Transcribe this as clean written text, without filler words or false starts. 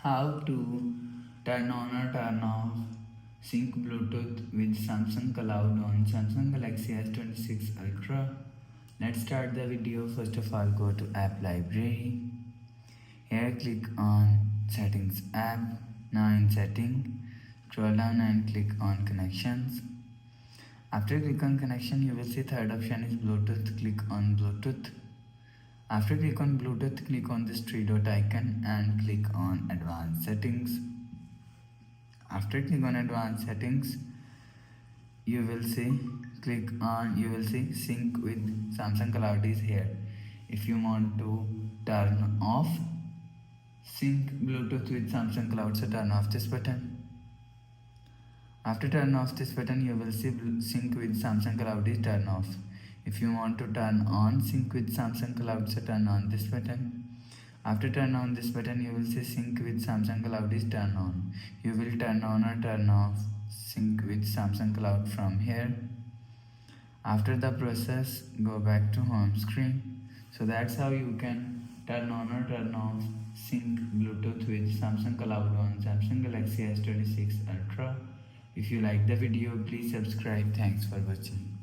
How to turn on or turn off sync Bluetooth with Samsung Cloud on Samsung Galaxy S26 Ultra. Let's start the video. First of all, go to App Library. Here click on Settings app. Now in Setting, scroll down and click on Connections. After click on Connection, you will see third option is Bluetooth. Click on Bluetooth. After click on Bluetooth, click on this three dot icon and click on Advanced Settings. After click on Advanced Settings, you will see Sync with Samsung Cloud is here. If you want to turn off Sync Bluetooth with Samsung Cloud, so turn off this button. After turn off this button, you will see Sync with Samsung Cloud is turn off. If you want to turn on Sync with Samsung Cloud, so turn on this button. After turn on this button, you will see Sync with Samsung Cloud is turn on. You will turn on or turn off Sync with Samsung Cloud from here. After the process, go back to home screen. So that's how you can turn on or turn off Sync Bluetooth with Samsung Cloud on Samsung Galaxy S26 Ultra. If you like the video, please subscribe. Thanks for watching.